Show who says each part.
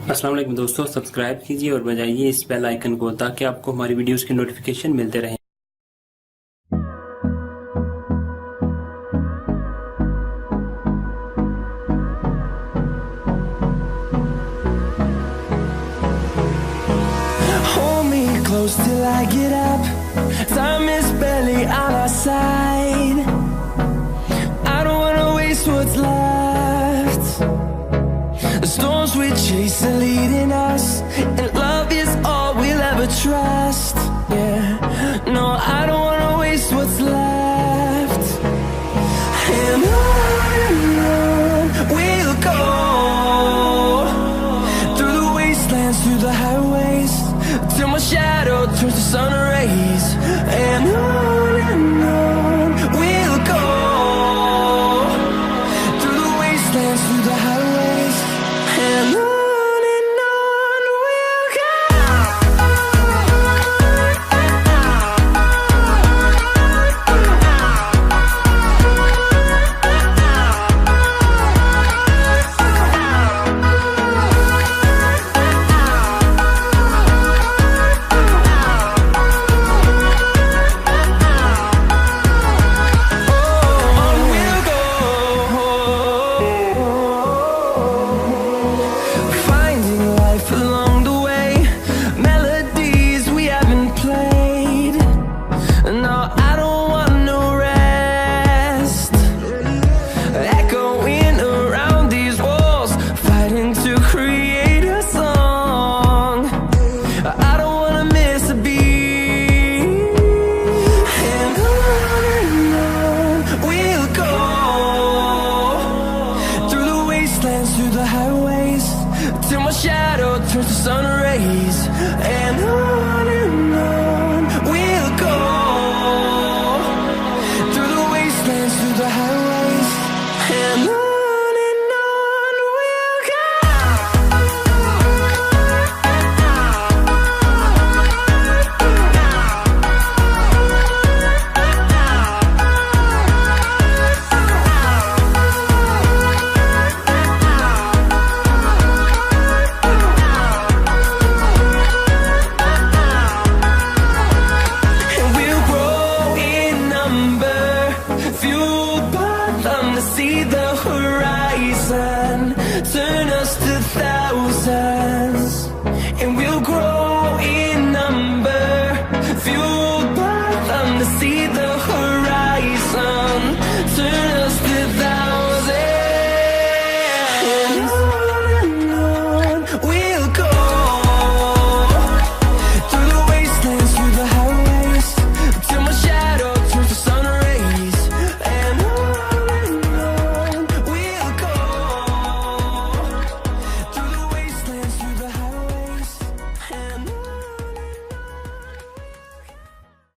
Speaker 1: अस्सलाम वालेकुम दोस्तों, सब्सक्राइब कीजिए और बजाइए इस बेल आइकन को ताकि आपको हमारी वीडियोस की नोटिफिकेशन मिलते रहें।
Speaker 2: Hold me close till I get up. Time is barely on our side. I don't wanna waste what's left. The storms we chase are leading us, and love is all we'll ever trust. Yeah, no, I don't wanna waste what's left. And on we'll go, through the wastelands, through the highways, till my shadow turns to sun rays. And on we'll go, through the wastelands, through the highways, and on we'll go. Finding life along the way, melodies we haven't played. No, I don't want no rest. Echoing around these walls, fighting to create a song. I don't wanna miss a beat. And on we'll go, through the wastelands, through the highways, till my shadow turns to sun rays. And on we'll go, through the wastelands, through the highways, and on we'll go. And we'll grow in number, fueled by them to see the horizon. Turn